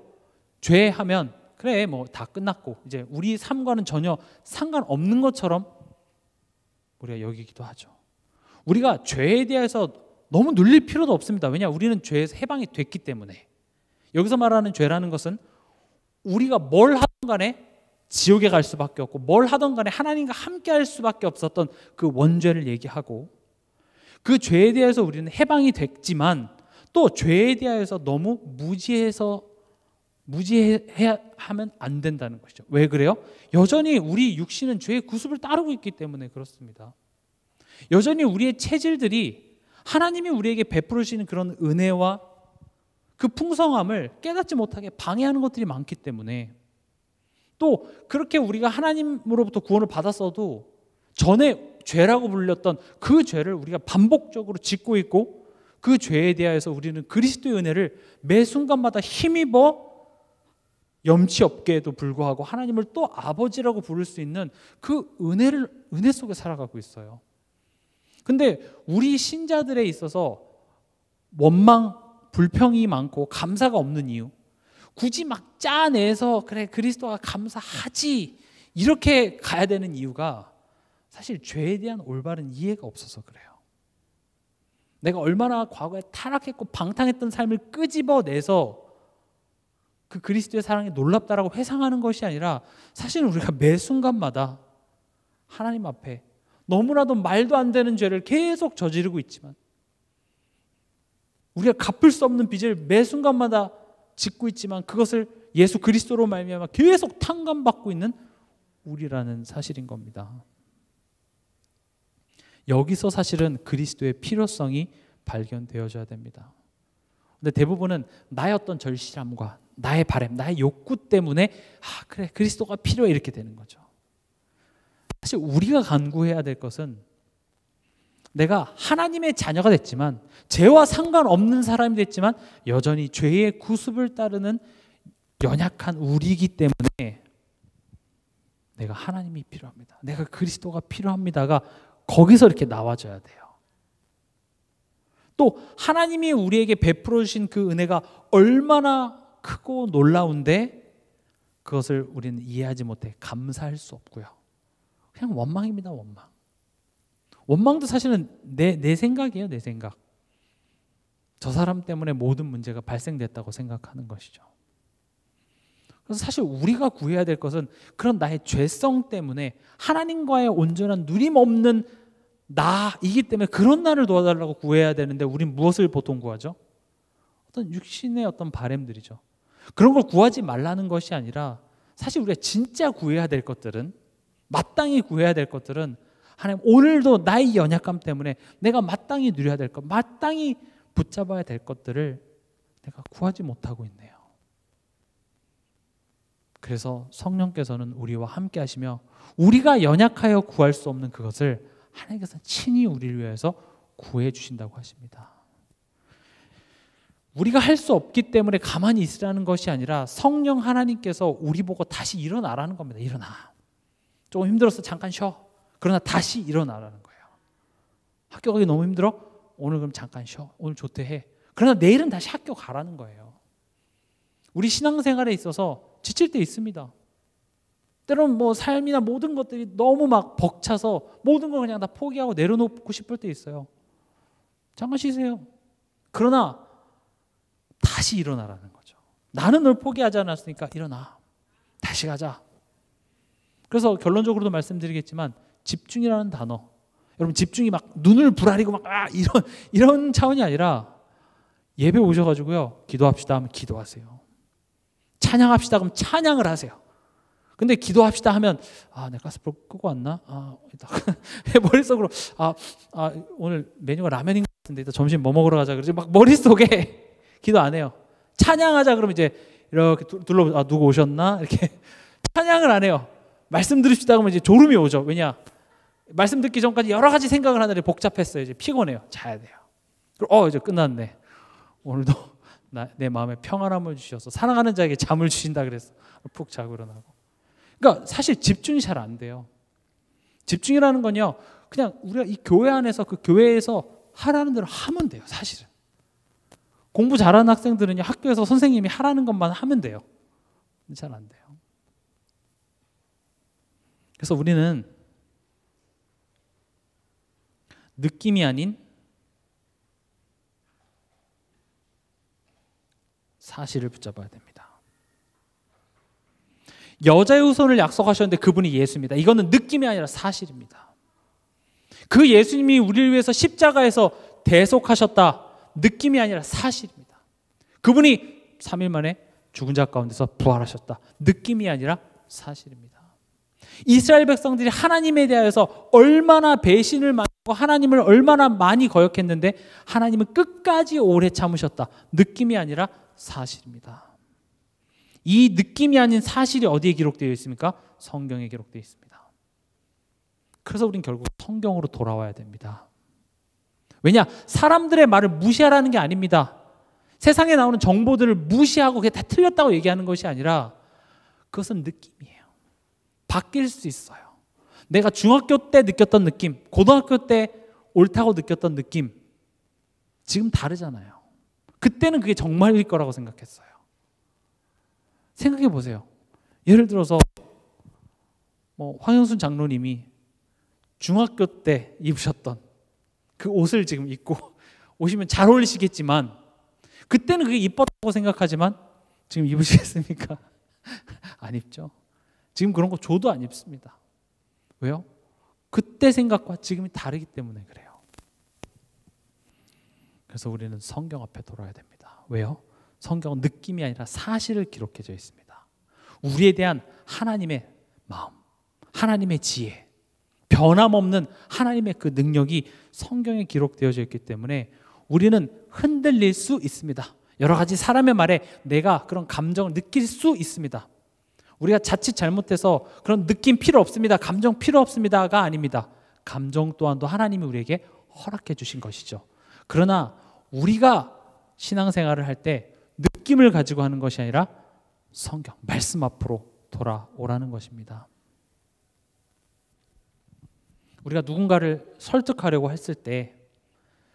죄하면 그래 뭐 다 끝났고 이제 우리 삶과는 전혀 상관없는 것처럼 우리가 여기기도 하죠. 우리가 죄에 대해서 너무 눌릴 필요도 없습니다. 왜냐, 우리는 죄에서 해방이 됐기 때문에. 여기서 말하는 죄라는 것은 우리가 뭘 하든 간에 지옥에 갈 수밖에 없고 뭘 하든 간에 하나님과 함께 할 수밖에 없었던 그 원죄를 얘기하고, 그 죄에 대해서 우리는 해방이 됐지만 또 죄에 대해서 너무 무지해야 하면 안 된다는 것이죠. 왜 그래요? 여전히 우리 육신은 죄의 구습을 따르고 있기 때문에 그렇습니다. 여전히 우리의 체질들이 하나님이 우리에게 베풀으시는 그런 은혜와 그 풍성함을 깨닫지 못하게 방해하는 것들이 많기 때문에, 또 그렇게 우리가 하나님으로부터 구원을 받았어도 전에 죄라고 불렸던 그 죄를 우리가 반복적으로 짓고 있고, 그 죄에 대하여서 우리는 그리스도의 은혜를 매 순간마다 힘입어 염치 없게에도 불구하고 하나님을 또 아버지라고 부를 수 있는 그 은혜 속에 살아가고 있어요. 근데 우리 신자들에 있어서 원망, 불평이 많고 감사가 없는 이유, 굳이 막 짜내서 그래 그리스도가 감사하지 이렇게 가야 되는 이유가 사실 죄에 대한 올바른 이해가 없어서 그래요. 내가 얼마나 과거에 타락했고 방탕했던 삶을 끄집어내서 그 그리스도의 사랑이 놀랍다라고 회상하는 것이 아니라, 사실 우리가 매 순간마다 하나님 앞에 너무나도 말도 안 되는 죄를 계속 저지르고 있지만, 우리가 갚을 수 없는 빚을 매 순간마다 짓고 있지만 그것을 예수 그리스도로 말미암아 계속 탕감받고 있는 우리라는 사실인 겁니다. 여기서 사실은 그리스도의 필요성이 발견되어져야 됩니다. 근데 대부분은 나의 어떤 절실함과 나의 바람, 나의 욕구 때문에 그래 그리스도가 필요해 이렇게 되는 거죠. 사실 우리가 간구해야 될 것은, 내가 하나님의 자녀가 됐지만 죄와 상관없는 사람이 됐지만 여전히 죄의 구습을 따르는 연약한 우리이기 때문에 내가 하나님이 필요합니다, 내가 그리스도가 필요합니다가 거기서 이렇게 나와줘야 돼요. 또 하나님이 우리에게 베풀어 주신 그 은혜가 얼마나 크고 놀라운데 그것을 우리는 이해하지 못해 감사할 수 없고요. 그냥 원망입니다. 원망도 사실은 내 생각이에요. 내 생각. 저 사람 때문에 모든 문제가 발생됐다고 생각하는 것이죠. 그래서 사실 우리가 구해야 될 것은 그런 나의 죄성 때문에 하나님과의 온전한 누림 없는 나이기 때문에 그런 나를 도와달라고 구해야 되는데, 우린 무엇을 보통 구하죠? 어떤 육신의 어떤 바램들이죠. 그런 걸 구하지 말라는 것이 아니라, 사실 우리가 진짜 구해야 될 것들은, 마땅히 구해야 될 것들은, 하나님 오늘도 나의 연약감 때문에 내가 마땅히 누려야 될 것, 마땅히 붙잡아야 될 것들을 내가 구하지 못하고 있네요. 그래서 성령께서는 우리와 함께 하시며 우리가 연약하여 구할 수 없는 그것을 하나님께서 친히 우리를 위해서 구해 주신다고 하십니다. 우리가 할 수 없기 때문에 가만히 있으라는 것이 아니라, 성령 하나님께서 우리 보고 다시 일어나라는 겁니다. 일어나. 조금 힘들어서 잠깐 쉬어. 그러나 다시 일어나라는 거예요. 학교 가기 너무 힘들어? 오늘 그럼 잠깐 쉬어. 오늘 조퇴해. 그러나 내일은 다시 학교 가라는 거예요. 우리 신앙생활에 있어서 지칠 때 있습니다. 때로는 뭐 삶이나 모든 것들이 너무 막 벅차서 모든 걸 그냥 다 포기하고 내려놓고 싶을 때 있어요. 잠깐 쉬세요. 그러나 다시 일어나라는 거죠. 나는 널 포기하지 않았으니까 일어나. 다시 가자. 그래서 결론적으로도 말씀드리겠지만 집중이라는 단어, 여러분 집중이 막 눈을 부라리고 막 이런 차원이 아니라 예배 오셔가지고요 기도합시다 하면 기도하세요. 찬양합시다 그럼 찬양을 하세요. 근데 기도합시다 하면 내 가스불 끄고 왔나? 머릿속으로 오늘 메뉴가 라면인 것 같은데 이따 점심 뭐 먹으러 가자 그러지 막 머릿속에 기도 안 해요. 찬양하자 그러면 이제 이렇게 둘러보죠. 누구 오셨나? 이렇게 찬양을 안 해요. 말씀 들읍시다 그러면 이제 졸음이 오죠. 왜냐? 말씀 듣기 전까지 여러 가지 생각을 하느라 복잡했어요. 이제 피곤해요. 자야 돼요. 그리고 이제 끝났네. 오늘도 내 마음에 평안함을 주셔서 사랑하는 자에게 잠을 주신다 그랬어. 푹 자고 일어나고. 그러니까 사실 집중이 잘 안 돼요. 집중이라는 건요, 그냥 우리가 이 교회 안에서 그 교회에서 하라는 대로 하면 돼요. 사실은 공부 잘하는 학생들은요 학교에서 선생님이 하라는 것만 하면 돼요. 잘 안 돼요. 그래서 우리는 느낌이 아닌 사실을 붙잡아야 됩니다. 여자의 후손을 약속하셨는데 그분이 예수입니다. 이거는 느낌이 아니라 사실입니다. 그 예수님이 우리를 위해서 십자가에서 대속하셨다. 느낌이 아니라 사실입니다. 그분이 3일 만에 죽은 자 가운데서 부활하셨다. 느낌이 아니라 사실입니다. 이스라엘 백성들이 하나님에 대하여서 얼마나 배신을 많이 하고 하나님을 얼마나 많이 거역했는데 하나님은 끝까지 오래 참으셨다. 느낌이 아니라 사실입니다. 이 느낌이 아닌 사실이 어디에 기록되어 있습니까? 성경에 기록되어 있습니다. 그래서 우린 결국 성경으로 돌아와야 됩니다. 왜냐? 사람들의 말을 무시하라는 게 아닙니다. 세상에 나오는 정보들을 무시하고 그게 다 틀렸다고 얘기하는 것이 아니라 그것은 느낌이에요. 바뀔 수 있어요. 내가 중학교 때 느꼈던 느낌, 고등학교 때 옳다고 느꼈던 느낌 지금 다르잖아요. 그때는 그게 정말일 거라고 생각했어요. 생각해 보세요. 예를 들어서 황영순 장로님이 중학교 때 입으셨던 그 옷을 지금 입고 오시면 잘 어울리시겠지만 그때는 그게 이뻤다고 생각하지만 지금 입으시겠습니까? 안 입죠. 지금 그런 거 줘도 안 입습니다. 왜요? 그때 생각과 지금이 다르기 때문에 그래요. 그래서 우리는 성경 앞에 돌아야 됩니다. 왜요? 성경은 느낌이 아니라 사실을 기록해져 있습니다. 우리에 대한 하나님의 마음, 하나님의 지혜, 변함없는 하나님의 그 능력이 성경에 기록되어져 있기 때문에 우리는 흔들릴 수 있습니다. 여러 가지 사람의 말에 내가 그런 감정을 느낄 수 있습니다. 우리가 자칫 잘못해서 그런 느낌 필요 없습니다. 감정 필요 없습니다가 아닙니다. 감정 또한도 하나님이 우리에게 허락해 주신 것이죠. 그러나 우리가 신앙생활을 할 때 느낌을 가지고 하는 것이 아니라 성경, 말씀 앞으로 돌아오라는 것입니다. 우리가 누군가를 설득하려고 했을 때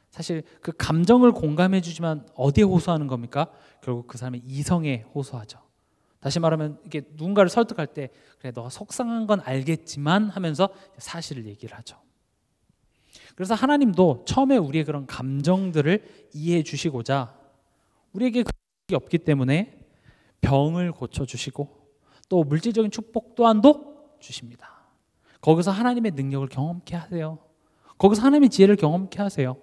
사실 그 감정을 공감해 주지만 어디에 호소하는 겁니까? 결국 그 사람의 이성에 호소하죠. 다시 말하면 이게 누군가를 설득할 때 그래 너가 속상한 건 알겠지만 하면서 사실을 얘기를 하죠. 그래서 하나님도 처음에 우리의 그런 감정들을 이해해 주시고자 우리에게 그게 없기 때문에 병을 고쳐주시고 또 물질적인 축복 또한도 주십니다. 거기서 하나님의 능력을 경험케 하세요. 거기서 하나님의 지혜를 경험케 하세요.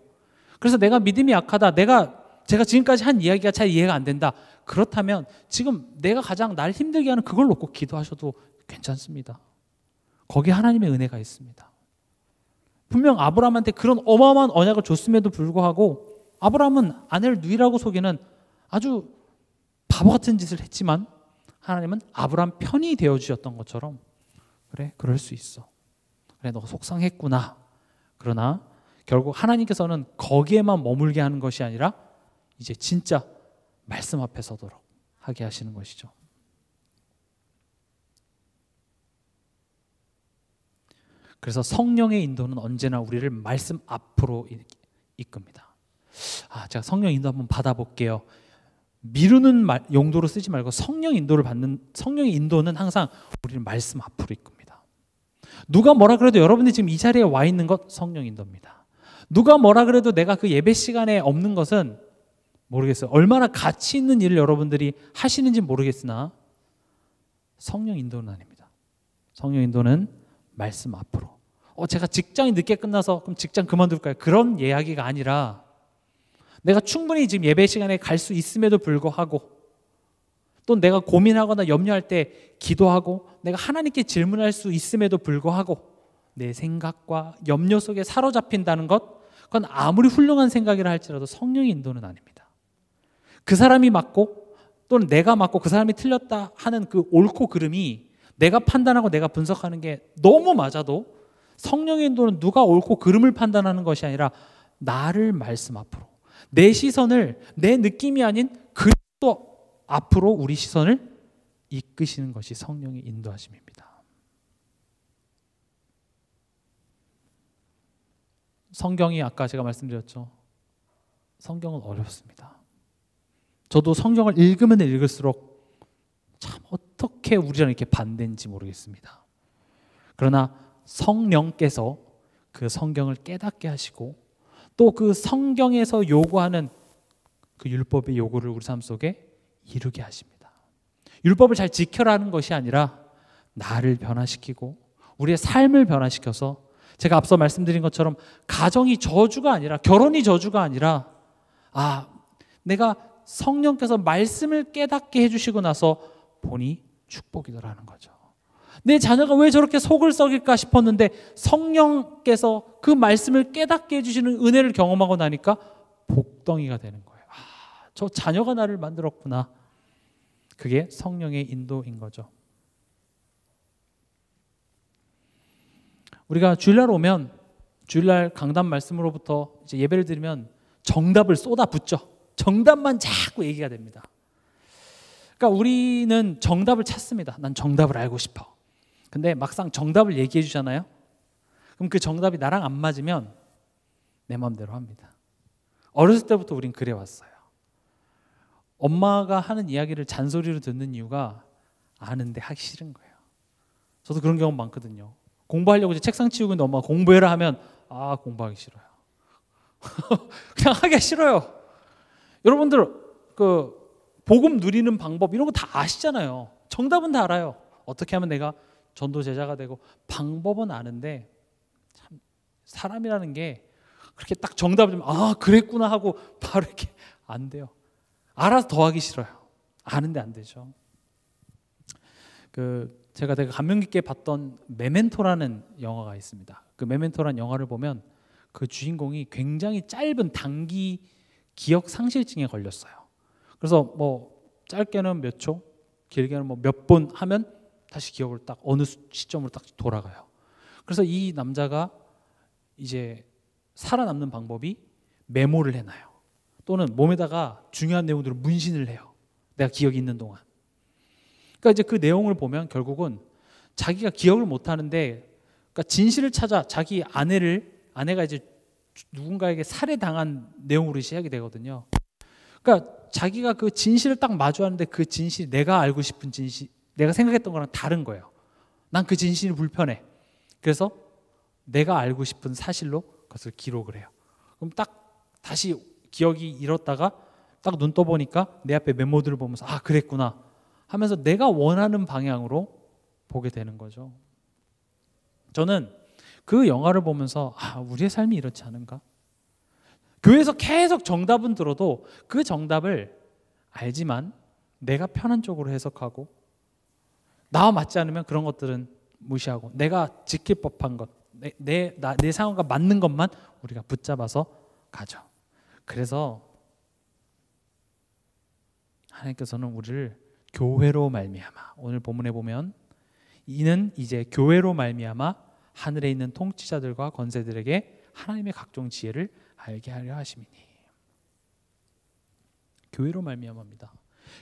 그래서 내가 믿음이 약하다, 제가 지금까지 한 이야기가 잘 이해가 안 된다, 그렇다면 지금 내가 가장 날 힘들게 하는 그걸 놓고 기도하셔도 괜찮습니다. 거기에 하나님의 은혜가 있습니다. 분명 아브라함한테 그런 어마어마한 언약을 줬음에도 불구하고 아브라함은 아내를 누이라고 속이는 아주 바보 같은 짓을 했지만 하나님은 아브라함 편이 되어주셨던 것처럼 그래, 그럴 수 있어. 그래, 너가 속상했구나. 그러나 결국 하나님께서는 거기에만 머물게 하는 것이 아니라 이제 진짜 말씀 앞에 서도록 하게 하시는 것이죠. 그래서 성령의 인도는 언제나 우리를 말씀 앞으로 이끕니다. 제가 성령 인도 한번 받아볼게요. 미루는 용도로 쓰지 말고 성령의 인도는 항상 우리는 말씀 앞으로 이끕니다. 누가 뭐라 그래도 여러분이 지금 이 자리에 와 있는 것 성령 인도입니다. 누가 뭐라 그래도 내가 그 예배 시간에 없는 것은 모르겠어요. 얼마나 가치 있는 일을 여러분들이 하시는지 모르겠으나 성령 인도는 아닙니다. 성령 인도는 말씀 앞으로. 제가 직장이 늦게 끝나서 그럼 직장 그만둘까요? 그런 이야기가 아니라 내가 충분히 지금 예배 시간에 갈 수 있음에도 불구하고 또 내가 고민하거나 염려할 때 기도하고 내가 하나님께 질문할 수 있음에도 불구하고 내 생각과 염려 속에 사로잡힌다는 것, 그건 아무리 훌륭한 생각이라 할지라도 성령의 인도는 아닙니다. 그 사람이 맞고 또는 내가 맞고 그 사람이 틀렸다 하는 그 옳고 그름이 내가 판단하고 내가 분석하는 게 너무 맞아도 성령의 인도는 누가 옳고 그름을 판단하는 것이 아니라 나를 말씀 앞으로, 내 시선을 내 느낌이 아닌 그리스도 앞으로 우리 시선을 이끄시는 것이 성령의 인도하심입니다. 성경이 아까 제가 말씀드렸죠. 성경은 어렵습니다. 저도 성경을 읽으면 읽을수록 참 어떻게 우리랑 이렇게 반대인지 모르겠습니다. 그러나 성령께서 그 성경을 깨닫게 하시고 또 그 성경에서 요구하는 그 율법의 요구를 우리 삶 속에 이루게 하십니다. 율법을 잘 지켜라는 것이 아니라 나를 변화시키고 우리의 삶을 변화시켜서, 제가 앞서 말씀드린 것처럼 가정이 저주가 아니라, 결혼이 저주가 아니라, 내가 성령께서 말씀을 깨닫게 해주시고 나서 보니 축복이더라는 거죠. 내 자녀가 왜 저렇게 속을 썩일까 싶었는데 성령께서 그 말씀을 깨닫게 해주시는 은혜를 경험하고 나니까 복덩이가 되는 거예요. 저 자녀가 나를 만들었구나. 그게 성령의 인도인 거죠. 우리가 주일날 오면 주일날 강단 말씀으로부터 이제 예배를 드리면 정답을 쏟아붓죠. 정답만 자꾸 얘기가 됩니다. 그러니까 우리는 정답을 찾습니다. 난 정답을 알고 싶어. 근데 막상 정답을 얘기해 주잖아요. 그럼 그 정답이 나랑 안 맞으면 내 마음대로 합니다. 어렸을 때부터 우린 그래 왔어요. 엄마가 하는 이야기를 잔소리로 듣는 이유가 아는데 하기 싫은 거예요. 저도 그런 경우 많거든요. 공부하려고 이제 책상 치우고 있는데 엄마가 공부해라 하면 공부하기 싫어요. 그냥 하기 싫어요. 여러분들 그 복음 누리는 방법 이런 거 다 아시잖아요. 정답은 다 알아요. 어떻게 하면 내가 전도 제자가 되고, 방법은 아는데 참 사람이라는 게 그렇게 딱 정답을 좀 그랬구나 하고 바로 이렇게 안 돼요. 알아서 더 하기 싫어요. 아는데 안 되죠. 제가 되게 감명 깊게 봤던 메멘토라는 영화가 있습니다. 그 메멘토라는 영화를 보면 그 주인공이 굉장히 짧은 단기 기억 상실증에 걸렸어요. 그래서 뭐 짧게는 몇 초, 길게는 뭐 몇 분 하면 다시 기억을 딱 어느 시점으로 딱 돌아가요. 그래서 이 남자가 이제 살아남는 방법이 메모를 해놔요. 또는 몸에다가 중요한 내용들을 문신을 해요. 내가 기억이 있는 동안. 그러니까 이제 그 내용을 보면 결국은 자기가 기억을 못 하는데, 그러니까 진실을 찾아 자기 아내가 이제 누군가에게 살해당한 내용으로 시작이 되거든요. 그러니까 자기가 그 진실을 딱 마주하는데 그 진실이 내가 알고 싶은 진실, 내가 생각했던 거랑 다른 거예요. 난 그 진실이 불편해. 그래서 내가 알고 싶은 사실로 그것을 기록을 해요. 그럼 딱 다시 기억이 잃었다가 딱 눈 떠보니까 내 앞에 메모들을 보면서 그랬구나 하면서 내가 원하는 방향으로 보게 되는 거죠. 저는 그 영화를 보면서 우리의 삶이 이렇지 않은가? 교회에서 계속 정답은 들어도 그 정답을 알지만 내가 편한 쪽으로 해석하고, 나와 맞지 않으면 그런 것들은 무시하고, 내가 지킬 법한 것, 내 상황과 맞는 것만 우리가 붙잡아서 가죠. 그래서 하나님께서는 우리를 교회로 말미암아, 오늘 본문에 보면 이는 이제 교회로 말미암아 하늘에 있는 통치자들과 권세들에게 하나님의 각종 지혜를 알게 하려 하심이니. 교회로 말미암아입니다.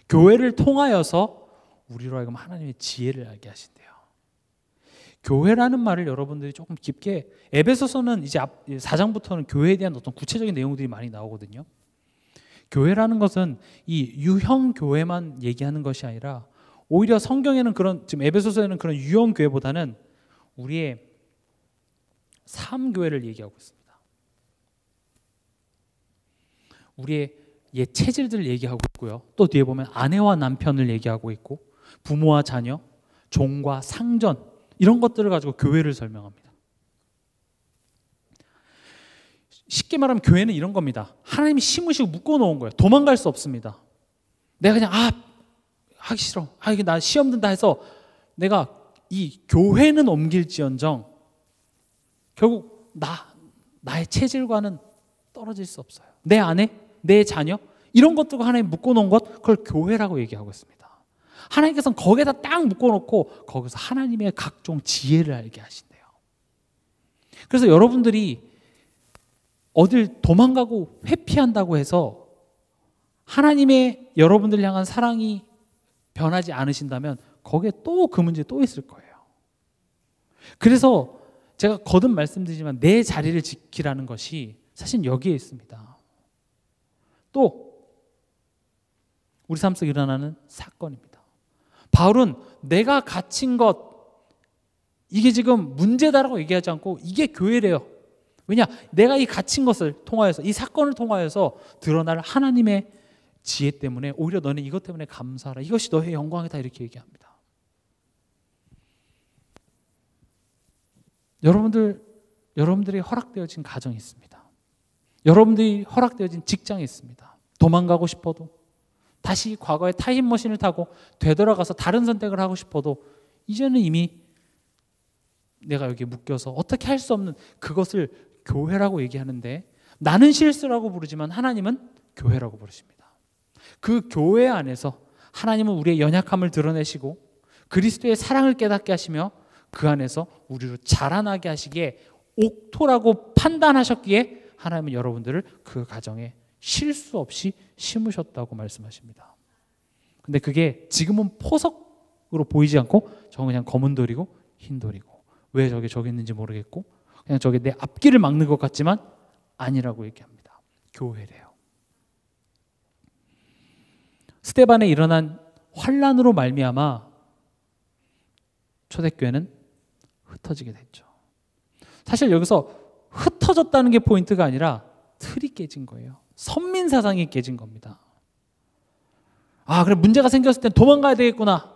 교회를 통하여서 우리로 하여금 하나님의 지혜를 알게 하신대요. 교회라는 말을 여러분들이 조금 깊게, 에베소서는 이제 4장부터는 교회에 대한 어떤 구체적인 내용들이 많이 나오거든요. 교회라는 것은 이 유형 교회만 얘기하는 것이 아니라 오히려 성경에는 지금 에베소서에는 그런 유형 교회보다는 우리의 삶 교회를 얘기하고 있습니다. 우리의 옛 체질들을 얘기하고 있고요. 또 뒤에 보면 아내와 남편을 얘기하고 있고 부모와 자녀, 종과 상전 이런 것들을 가지고 교회를 설명합니다. 쉽게 말하면 교회는 이런 겁니다. 하나님이 심으시고 묶어놓은 거예요. 도망갈 수 없습니다. 내가 그냥 하기 싫어. 이게 나 시험 든다 해서 내가 이 교회는 옮길지언정 결국 나의 체질과는 떨어질 수 없어요. 내 아내, 내 자녀 이런 것들과 하나님 묶어놓은 것 그걸 교회라고 얘기하고 있습니다. 하나님께서는 거기에다 딱 묶어놓고 거기서 하나님의 각종 지혜를 알게 하신대요. 그래서 여러분들이 어딜 도망가고 회피한다고 해서 하나님의 여러분들 향한 사랑이 변하지 않으신다면 거기에 또 그 문제 또 있을 거예요. 그래서 제가 거듭 말씀드리지만 내 자리를 지키라는 것이 사실 여기에 있습니다. 또 우리 삶 속에 일어나는 사건입니다. 바울은 내가 갇힌 것 이게 지금 문제다라고 얘기하지 않고 이게 교회래요. 왜냐? 내가 이 갇힌 것을 통하여서 이 사건을 통하여서 드러날 하나님의 지혜 때문에 오히려 너는 이것 때문에 감사하라. 이것이 너의 영광이다 이렇게 얘기합니다. 여러분들이 허락되어진 가정이 있습니다. 여러분들이 허락되어진 직장이 있습니다. 도망가고 싶어도 다시 과거의 타임머신을 타고 되돌아가서 다른 선택을 하고 싶어도 이제는 이미 내가 여기에 묶여서 어떻게 할 수 없는 그것을 교회라고 얘기하는데 나는 실수라고 부르지만 하나님은 교회라고 부르십니다. 그 교회 안에서 하나님은 우리의 연약함을 드러내시고 그리스도의 사랑을 깨닫게 하시며 그 안에서 우리로 자라나게 하시기에 옥토라고 판단하셨기에 하나님은 여러분들을 그 가정에 실수 없이 심으셨다고 말씀하십니다. 근데 그게 지금은 포석으로 보이지 않고 저건 그냥 검은 돌이고 흰 돌이고 왜 저게 저기 있는지 모르겠고 그냥 저게 내 앞길을 막는 것 같지만 아니라고 얘기합니다. 교회래요. 스데반에 일어난 환난으로 말미암아 초대교회는 흩어지게 됐죠. 사실 여기서 흩어졌다는 게 포인트가 아니라 틀이 깨진 거예요. 선민사상이 깨진 겁니다. 그래 문제가 생겼을 땐 도망가야 되겠구나.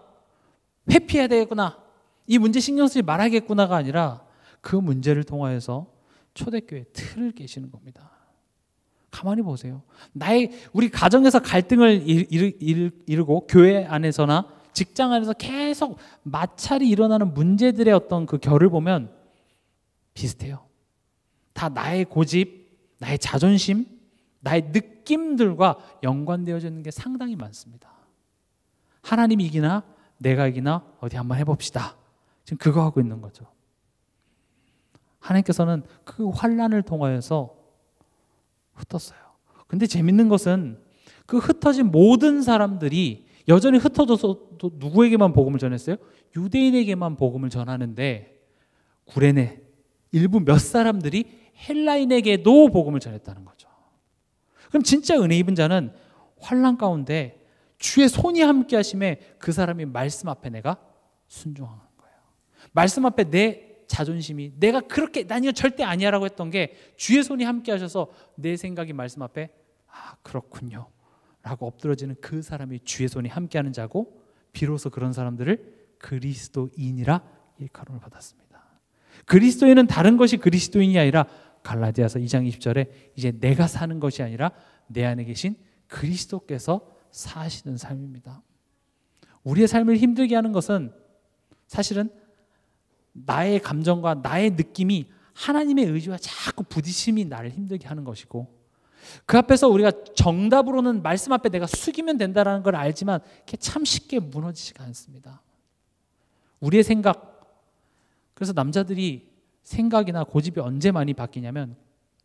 회피해야 되겠구나. 이 문제 신경 쓰지 말아야겠구나가 아니라 그 문제를 통하여서 초대교회의 틀을 깨시는 겁니다. 가만히 보세요. 우리 가정에서 갈등을 이루고 교회 안에서나 직장 안에서 계속 마찰이 일어나는 문제들의 어떤 그 결을 보면 비슷해요. 다 나의 고집, 나의 자존심, 나의 느낌들과 연관되어져 있는 게 상당히 많습니다. 하나님이 이기나 내가 이기나 어디 한번 해봅시다. 지금 그거 하고 있는 거죠. 하나님께서는 그 환난을 통하여서 흩었어요. 근데 재밌는 것은 그 흩어진 모든 사람들이 여전히 흩어져서 또 누구에게만 복음을 전했어요? 유대인에게만 복음을 전하는데 구레네 일부 몇 사람들이 헬라인에게도 복음을 전했다는 거죠. 그럼 진짜 은혜 입은 자는 환난 가운데 주의 손이 함께 하심에 그 사람이 말씀 앞에 내가 순종하는 거예요. 말씀 앞에 내 자존심이 내가 그렇게 난 이거 절대 아니야라고 했던 게 주의 손이 함께 하셔서 내 생각이 말씀 앞에 그렇군요 라고 엎드러지는 그 사람이 주의 손이 함께하는 자고 비로소 그런 사람들을 그리스도인이라 일컬음을 받았습니다. 그리스도인은 다른 것이 그리스도인이 아니라 갈라디아서 2장 20절에 이제 내가 사는 것이 아니라 내 안에 계신 그리스도께서 사시는 삶입니다. 우리의 삶을 힘들게 하는 것은 사실은 나의 감정과 나의 느낌이 하나님의 의지와 자꾸 부딪힘이 나를 힘들게 하는 것이고 그 앞에서 우리가 정답으로는 말씀 앞에 내가 숙이면 된다는 걸 알지만 그게 참 쉽게 무너지지가 않습니다. 우리의 생각, 그래서 남자들이 생각이나 고집이 언제 많이 바뀌냐면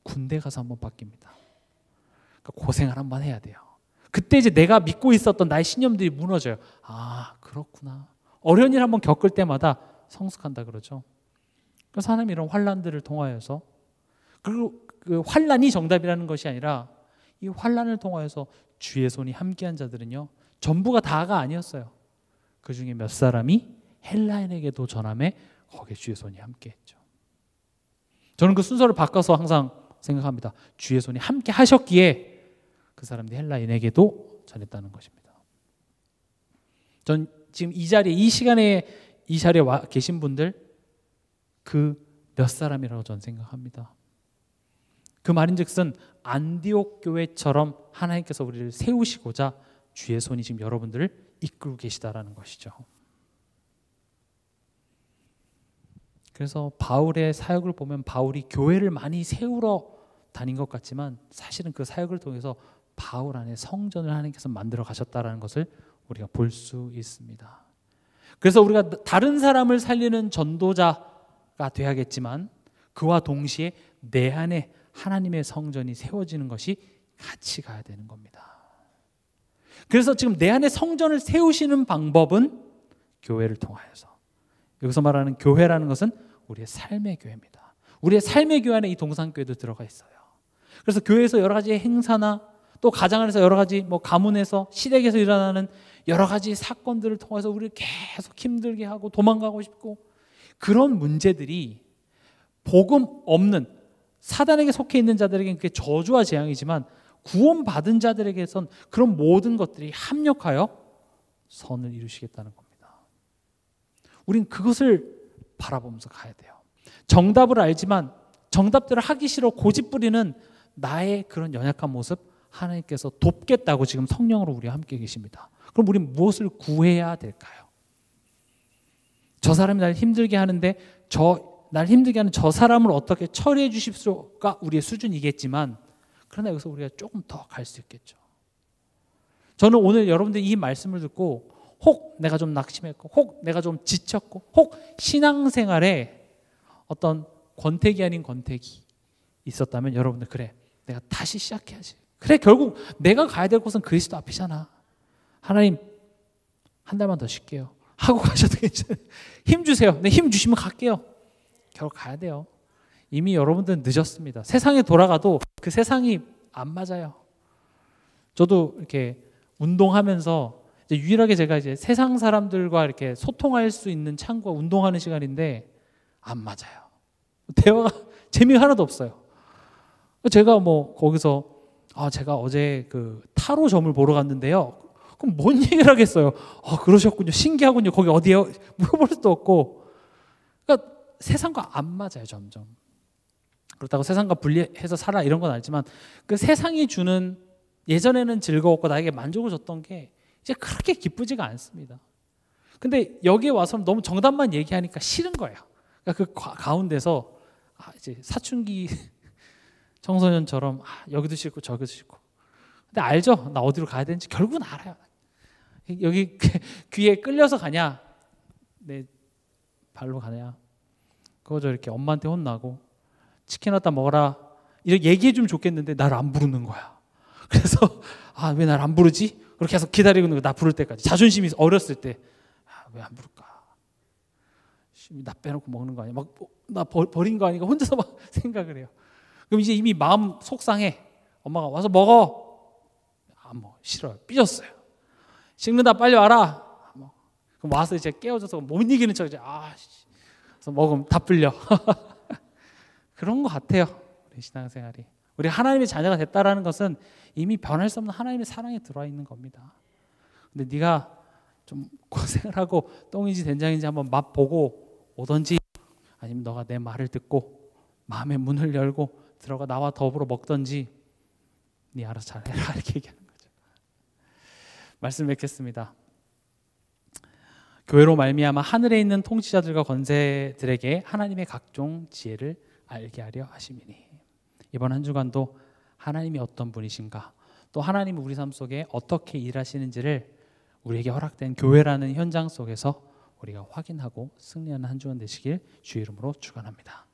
군대 가서 한번 바뀝니다. 그러니까 고생을 한번 해야 돼요. 그때 이제 내가 믿고 있었던 나의 신념들이 무너져요. 그렇구나. 어려운 일 한번 겪을 때마다 성숙한다 그러죠. 그래서 하나님 이런 환난들을 통하여서 그리고 그 환난이 정답이라는 것이 아니라 이 환난을 통하여서 주의 손이 함께한 자들은요, 전부가 다가 아니었어요. 그 중에 몇 사람이 헬라인에게도 전함에 거기에 주의 손이 함께했죠. 저는 그 순서를 바꿔서 항상 생각합니다. 주의 손이 함께 하셨기에 그 사람들이 헬라인에게도 전했다는 것입니다. 전 지금 이 자리에, 이 시간에 이 자리에 와 계신 분들 그 몇 사람이라고 저는 생각합니다. 그 말인즉슨 안디옥 교회처럼 하나님께서 우리를 세우시고자 주의 손이 지금 여러분들을 이끌고 계시다라는 것이죠. 그래서 바울의 사역을 보면 바울이 교회를 많이 세우러 다닌 것 같지만 사실은 그 사역을 통해서 바울 안에 성전을 하나님께서 만들어 가셨다라는 것을 우리가 볼 수 있습니다. 그래서 우리가 다른 사람을 살리는 전도자가 돼야겠지만 그와 동시에 내 안에 하나님의 성전이 세워지는 것이 같이 가야 되는 겁니다. 그래서 지금 내 안에 성전을 세우시는 방법은 교회를 통하여서, 여기서 말하는 교회라는 것은 우리의 삶의 교회입니다. 우리의 삶의 교회 안에 이 동산교회도 들어가 있어요. 그래서 교회에서 여러 가지 행사나 또 가정 안에서 여러 가지 가문에서 시댁에서 일어나는 여러 가지 사건들을 통해서 우리를 계속 힘들게 하고 도망가고 싶고, 그런 문제들이 복음 없는 사단에게 속해 있는 자들에게는 그게 저주와 재앙이지만 구원받은 자들에게선 그런 모든 것들이 합력하여 선을 이루시겠다는 겁니다. 우린 그것을 바라보면서 가야 돼요. 정답을 알지만 정답들을 하기 싫어 고집부리는 나의 그런 연약한 모습 하나님께서 돕겠다고 지금 성령으로 우리와 함께 계십니다. 그럼 우리는 무엇을 구해야 될까요? 저 사람이 날 힘들게 하는데 날 힘들게 하는 저 사람을 어떻게 처리해 주십시오가 우리의 수준이겠지만, 그러나 여기서 우리가 조금 더 갈 수 있겠죠. 저는 오늘 여러분들이 이 말씀을 듣고 혹 내가 좀 낙심했고 혹 내가 좀 지쳤고 혹 신앙생활에 어떤 권태기 아닌 권태기 있었다면 여러분들, 그래 내가 다시 시작해야지, 그래 결국 내가 가야 될 곳은 그리스도 앞이잖아, 하나님 한 달만 더 쉴게요 하고 가셔도 괜찮아요. 힘 주세요. 네, 힘 주시면 갈게요. 결국 가야 돼요. 이미 여러분들은 늦었습니다. 세상에 돌아가도 그 세상이 안 맞아요. 저도 이렇게 운동하면서 이제 유일하게 제가 이제 세상 사람들과 이렇게 소통할 수 있는 창구가 운동하는 시간인데 안 맞아요. 대화가 재미가 하나도 없어요. 제가 거기서 제가 어제 그 타로점을 보러 갔는데요. 그럼 뭔 얘기를 하겠어요? 그러셨군요. 신기하군요. 거기 어디에요? 물어볼 수도 없고. 그러니까 세상과 안 맞아요, 점점. 그렇다고 세상과 분리해서 살아 이런 건 아니지만 그 세상이 주는, 예전에는 즐거웠고 나에게 만족을 줬던 게 이제 그렇게 기쁘지가 않습니다. 근데 여기에 와서 너무 정답만 얘기하니까 싫은 거예요. 그러니까 그 가운데서 이제 사춘기 청소년처럼 여기도 싫고 저기도 싫고. 근데 알죠? 나 어디로 가야 되는지 결국은 알아요. 여기 귀에 끌려서 가냐, 내 발로 가냐, 그거 저 이렇게 엄마한테 혼나고 치킨 갖다 먹어라 이렇게 얘기해 주면 좋겠는데 나를 안 부르는 거야. 그래서 왜 나를 안 부르지? 그렇게 계속 기다리고 있는 거야. 나 부를 때까지. 자존심이 어렸을 때 왜 안 부를까? 나 빼놓고 먹는 거 아니야? 나 버린 거 아니까 혼자서 막 생각을 해요. 그럼 이제 이미 마음 속상해. 엄마가 와서 먹어. 안 먹어. 싫어요. 삐졌어요. 식는다 빨리 와라. 그럼 와서 이제 깨워져서 못 이기는 척 이제 그래서 먹으면 다 풀려. 그런 것 같아요. 우리 신앙생활이. 우리 하나님의 자녀가 됐다라는 것은 이미 변할 수 없는 하나님의 사랑에 들어와 있는 겁니다. 근데 네가 좀 고생을 하고 똥인지 된장인지 한번 맛보고 오든지, 아니면 너가 내 말을 듣고 마음의 문을 열고 들어가 나와 더불어 먹든지 네 알아서 잘해라 이렇게 얘기하는 거죠. 말씀 맺겠습니다. 교회로 말미암아 하늘에 있는 통치자들과 권세들에게 하나님의 각종 지혜를 알게 하려 하심이니. 이번 한 주간도 하나님이 어떤 분이신가, 또 하나님이 우리 삶 속에 어떻게 일하시는지를 우리에게 허락된 교회라는 현장 속에서 우리가 확인하고 승리하는 한 주간 되시길 주의 이름으로 축원합니다.